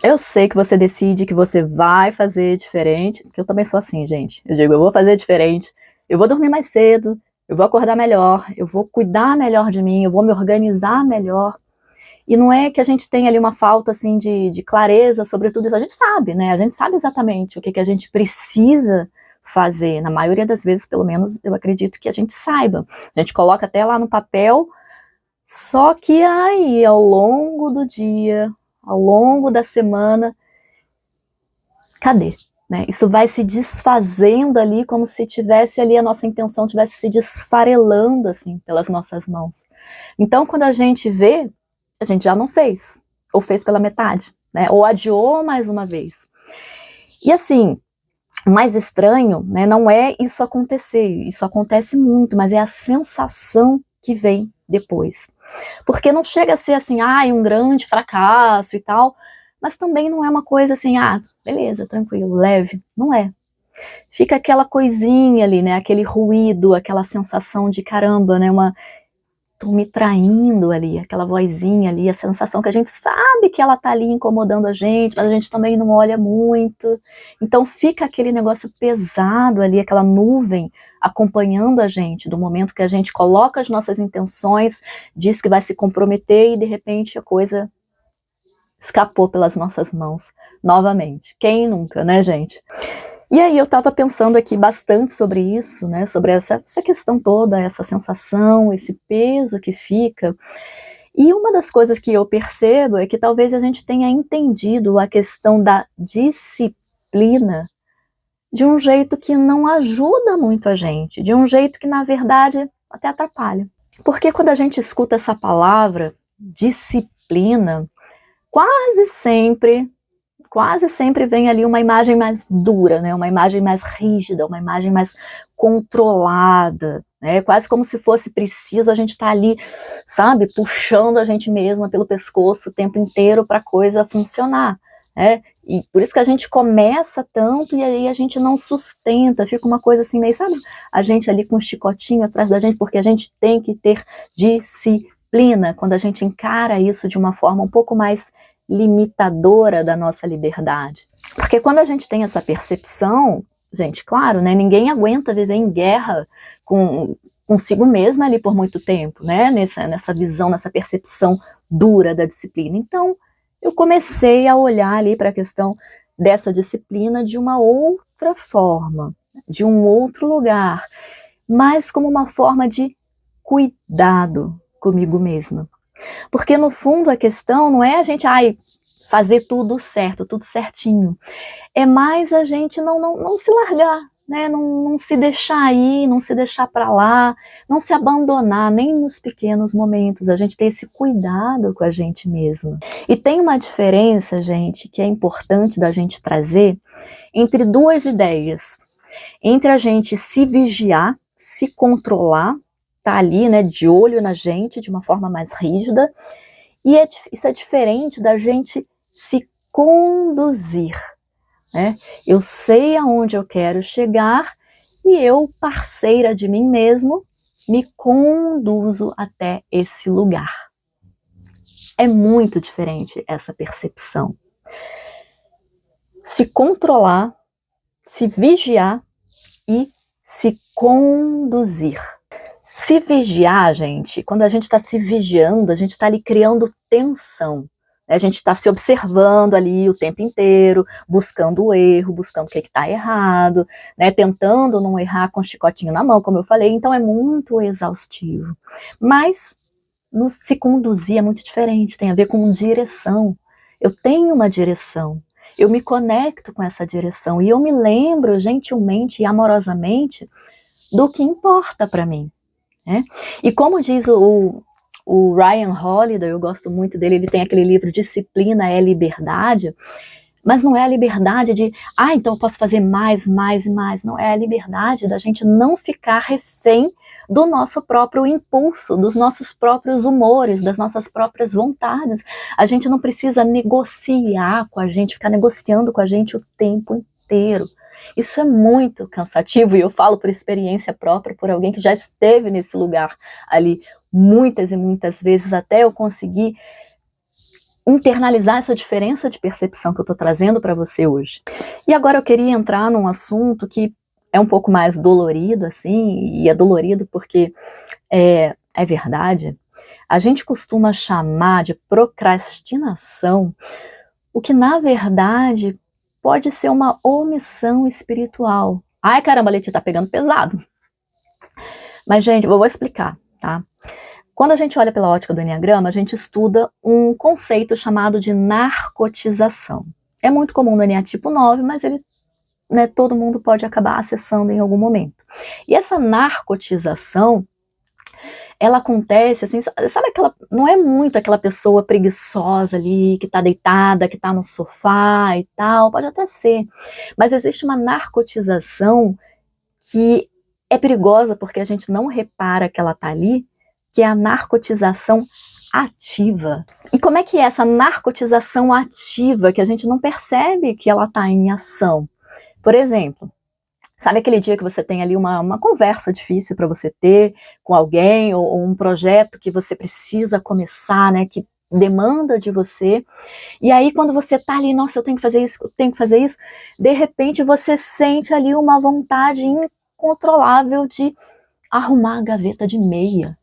Eu sei que você decide que você vai fazer diferente, porque eu também sou assim, gente. Eu digo, eu vou fazer diferente, eu vou dormir mais cedo, eu vou acordar melhor, eu vou cuidar melhor de mim, eu vou me organizar melhor. E não é que a gente tem ali uma falta assim de clareza sobre tudo isso, a gente sabe, né? A gente sabe exatamente o que a gente precisa fazer. Na maioria das vezes, pelo menos, eu acredito que a gente saiba. A gente coloca até lá no papel, só que aí, ao longo do dia, ao longo da semana, cadê? Né? Isso vai se desfazendo ali, como se tivesse ali a nossa intenção, tivesse se desfarelando assim pelas nossas mãos. Então, quando a gente vê, a gente já não fez, ou fez pela metade, né? Ou adiou mais uma vez. E assim, o mais estranho, né, não é isso acontecer, isso acontece muito, mas é a sensação que vem depois. Porque não chega a ser assim, um grande fracasso e tal, mas também não é uma coisa assim, beleza, tranquilo, leve, não é. Fica aquela coisinha ali, né, aquele ruído, aquela sensação de caramba, né, tô me traindo ali, aquela vozinha ali, a sensação que a gente sabe que ela tá ali incomodando a gente, mas a gente também não olha muito. Então fica aquele negócio pesado ali, aquela nuvem acompanhando a gente, do momento que a gente coloca as nossas intenções, diz que vai se comprometer e de repente a coisa escapou pelas nossas mãos novamente. Quem nunca, né, gente? E aí eu estava pensando aqui bastante sobre isso, né, sobre essa questão toda, essa sensação, esse peso que fica. E uma das coisas que eu percebo é que talvez a gente tenha entendido a questão da disciplina de um jeito que não ajuda muito a gente, de um jeito que na verdade até atrapalha. Porque quando a gente escuta essa palavra, disciplina, quase sempre vem ali uma imagem mais dura, né? Uma imagem mais rígida, uma imagem mais controlada, né? Quase como se fosse preciso a gente estar ali, sabe, puxando a gente mesma pelo pescoço o tempo inteiro para a coisa funcionar, né? E por isso que a gente começa tanto e aí a gente não sustenta, fica uma coisa assim meio, sabe, a gente ali com um chicotinho atrás da gente, porque a gente tem que ter disciplina quando a gente encara isso de uma forma um pouco mais limitadora da nossa liberdade. Porque quando a gente tem essa percepção, gente, claro, né, ninguém aguenta viver em guerra consigo mesma ali por muito tempo, né, nessa visão, nessa percepção dura da disciplina. Então, eu comecei a olhar ali para a questão dessa disciplina de uma outra forma, de um outro lugar, mas como uma forma de cuidado comigo mesma. Porque no fundo a questão não é a gente fazer tudo certo, tudo certinho. É mais a gente não se largar, né? Não se deixar ir, não se deixar para lá, não se abandonar, nem nos pequenos momentos. A gente ter esse cuidado com a gente mesma. E tem uma diferença, gente, que é importante da gente trazer entre duas ideias. Entre a gente se vigiar, se controlar, tá ali, né, de olho na gente, de uma forma mais rígida, e isso é diferente da gente se conduzir, né? Eu sei aonde eu quero chegar e eu, parceira de mim mesmo, me conduzo até esse lugar. É muito diferente essa percepção. Se controlar, se vigiar e se conduzir. Se vigiar, gente, quando a gente está se vigiando, a gente está ali criando tensão. Né? A gente está se observando ali o tempo inteiro, buscando o erro, buscando o que está errado, né? Tentando não errar com o chicotinho na mão, como eu falei, então é muito exaustivo. Mas se conduzir é muito diferente, tem a ver com direção. Eu tenho uma direção, eu me conecto com essa direção e eu me lembro gentilmente e amorosamente do que importa para mim. Né? E como diz o Ryan Holiday, eu gosto muito dele, ele tem aquele livro Disciplina é Liberdade, mas não é a liberdade de, então eu posso fazer mais, mais e mais, não, é a liberdade da gente não ficar refém do nosso próprio impulso, dos nossos próprios humores, das nossas próprias vontades. A gente não precisa negociar com a gente, ficar negociando com a gente o tempo inteiro. Isso é muito cansativo e eu falo por experiência própria, por alguém que já esteve nesse lugar ali muitas e muitas vezes até eu conseguir internalizar essa diferença de percepção que eu estou trazendo para você hoje. E agora eu queria entrar num assunto que é um pouco mais dolorido, assim, e é dolorido porque é verdade. A gente costuma chamar de procrastinação o que, na verdade, pode ser uma omissão espiritual. Ai, caramba, Letícia, tá pegando pesado. Mas, gente, eu vou explicar, tá? Quando a gente olha pela ótica do Enneagrama, a gente estuda um conceito chamado de narcotização. É muito comum no Enneagrama tipo 9, mas ele, né, todo mundo pode acabar acessando em algum momento. E essa narcotização, ela acontece, assim, sabe aquela, não é muito aquela pessoa preguiçosa ali, que tá deitada, que tá no sofá e tal, pode até ser, mas existe uma narcotização que é perigosa porque a gente não repara que ela tá ali, que é a narcotização ativa. E como é que é essa narcotização ativa que a gente não percebe que ela tá em ação? Por exemplo, sabe aquele dia que você tem ali uma conversa difícil para você ter com alguém, ou um projeto que você precisa começar, né, que demanda de você, e aí quando você tá ali, nossa, eu tenho que fazer isso, eu tenho que fazer isso, de repente você sente ali uma vontade incontrolável de arrumar a gaveta de meia.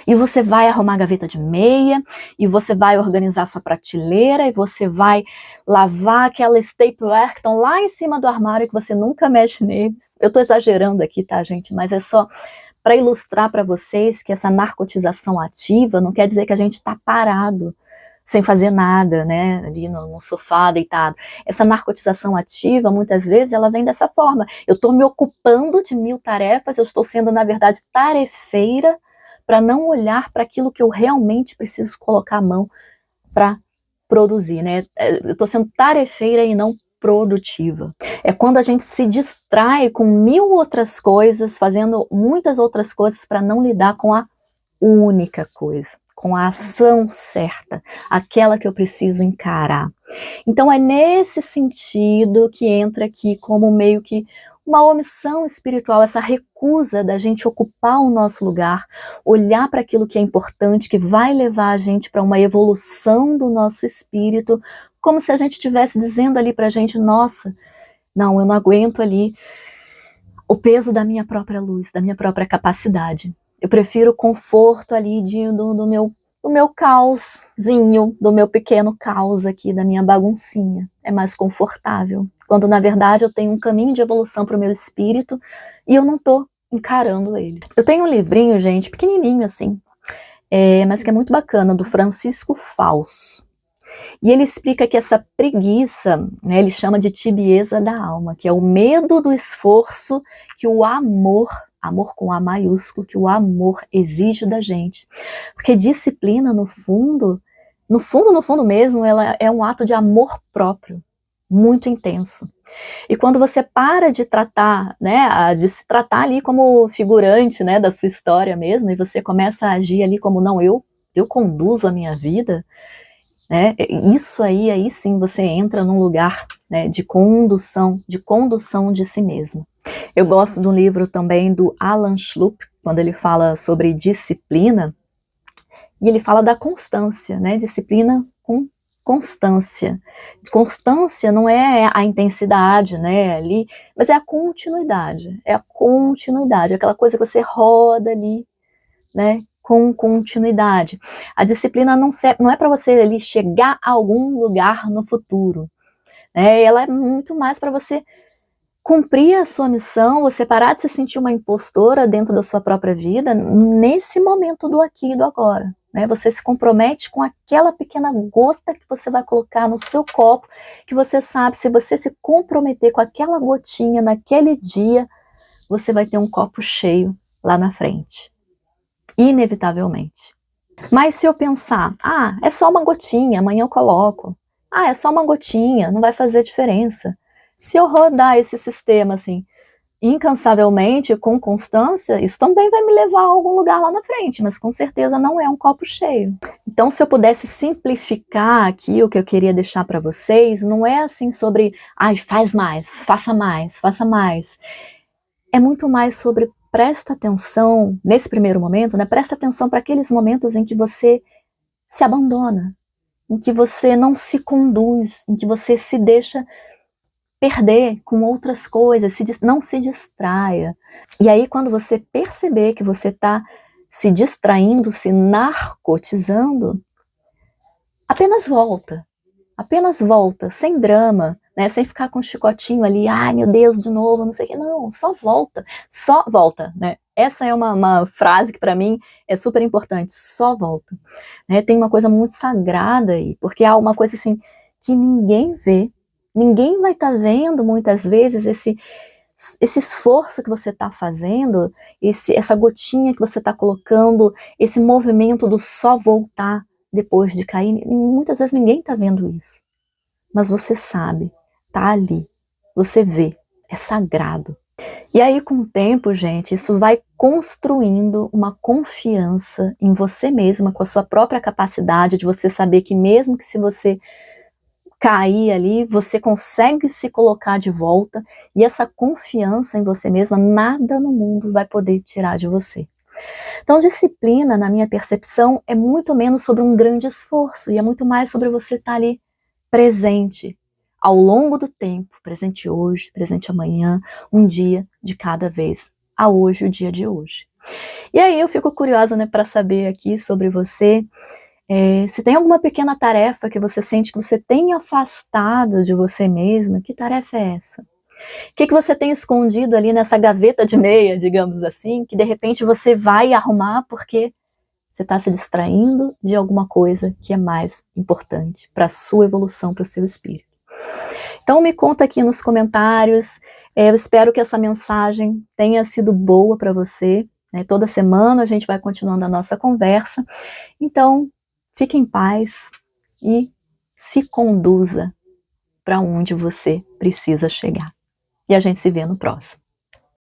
E você vai arrumar a gaveta de meia, e você vai organizar sua prateleira, e você vai lavar aquela Tupperware que estão lá em cima do armário que você nunca mexe neles. Eu tô exagerando aqui, tá, gente? Mas é só para ilustrar para vocês que essa narcotização ativa não quer dizer que a gente tá parado, sem fazer nada, né, ali no sofá, deitado. Essa narcotização ativa, muitas vezes, ela vem dessa forma. Eu tô me ocupando de 1000 tarefas, eu estou sendo, na verdade, tarefeira, para não olhar para aquilo que eu realmente preciso colocar a mão para produzir, né? Eu estou sendo tarefeira e não produtiva. É quando a gente se distrai com 1000 outras coisas, fazendo muitas outras coisas para não lidar com a única coisa, com a ação certa, aquela que eu preciso encarar. Então é nesse sentido que entra aqui como meio que uma omissão espiritual, essa recusa da gente ocupar o nosso lugar, olhar para aquilo que é importante, que vai levar a gente para uma evolução do nosso espírito, como se a gente estivesse dizendo ali para a gente, nossa, não, eu não aguento ali o peso da minha própria luz, da minha própria capacidade. Eu prefiro o conforto ali do meu caoszinho, do meu pequeno caos aqui, da minha baguncinha. É mais confortável. Quando, na verdade, eu tenho um caminho de evolução para o meu espírito e eu não estou encarando ele. Eu tenho um livrinho, gente, pequenininho assim, mas que é muito bacana, do Francisco Fausto. E ele explica que essa preguiça, né, ele chama de tibieza da alma, que é o medo do esforço que o amor com A maiúsculo, que o amor exige da gente. Porque disciplina, no fundo mesmo, ela é um ato de amor próprio, muito intenso. E quando você para de tratar, né, de se tratar ali como figurante, né, da sua história mesmo, e você começa a agir ali como, não, eu conduzo a minha vida, né, isso aí sim você entra num lugar, né, de condução de si mesmo. Eu gosto do livro também do Alan Schlupp, quando ele fala sobre disciplina, e ele fala da constância, né, disciplina com constância. Constância não é a intensidade, né, ali, mas é a continuidade, aquela coisa que você roda ali, né, com continuidade. A disciplina não é para você ali chegar a algum lugar no futuro, né? Ela é muito mais para você cumprir a sua missão, você parar de se sentir uma impostora dentro da sua própria vida, nesse momento do aqui e do agora, né? Você se compromete com aquela pequena gota que você vai colocar no seu copo, que você sabe, se você se comprometer com aquela gotinha naquele dia, você vai ter um copo cheio lá na frente. Inevitavelmente. Mas se eu pensar, é só uma gotinha, amanhã eu coloco. É só uma gotinha, não vai fazer diferença. Se eu rodar esse sistema assim, incansavelmente, com constância, isso também vai me levar a algum lugar lá na frente, mas com certeza não é um copo cheio. Então, se eu pudesse simplificar aqui o que eu queria deixar para vocês, não é assim sobre, faz mais, faça mais, faça mais. É muito mais sobre presta atenção, nesse primeiro momento, né? Presta atenção para aqueles momentos em que você se abandona, em que você não se conduz, em que você se deixa perder com outras coisas, não se distraia. E aí quando você perceber que você está se distraindo, se narcotizando, apenas volta, sem drama, né? Sem ficar com um chicotinho ali, ai meu Deus, de novo, não sei o que, não, só volta, né? Essa é uma frase que para mim é super importante, só volta. Né? Tem uma coisa muito sagrada aí, porque há uma coisa assim que ninguém vê, ninguém vai estar vendo muitas vezes esse esforço que você está fazendo, essa gotinha que você está colocando, esse movimento do só voltar depois de cair, muitas vezes ninguém está vendo isso. Mas você sabe, tá ali, você vê, é sagrado. E aí com o tempo, gente, isso vai construindo uma confiança em você mesma, com a sua própria capacidade de você saber que mesmo que se você cair ali, você consegue se colocar de volta, e essa confiança em você mesma, nada no mundo vai poder tirar de você. Então, disciplina, na minha percepção, é muito menos sobre um grande esforço, e é muito mais sobre você estar ali presente, ao longo do tempo, presente hoje, presente amanhã, um dia de cada vez, a hoje, o dia de hoje. E aí eu fico curiosa, né, para saber aqui sobre você, se tem alguma pequena tarefa que você sente que você tem afastado de você mesma, que tarefa é essa? O que você tem escondido ali nessa gaveta de meia, digamos assim, que de repente você vai arrumar porque você está se distraindo de alguma coisa que é mais importante para a sua evolução, para o seu espírito. Então me conta aqui nos comentários, eu espero que essa mensagem tenha sido boa para você, né? Toda semana a gente vai continuando a nossa conversa, então fique em paz e se conduza para onde você precisa chegar. E a gente se vê no próximo.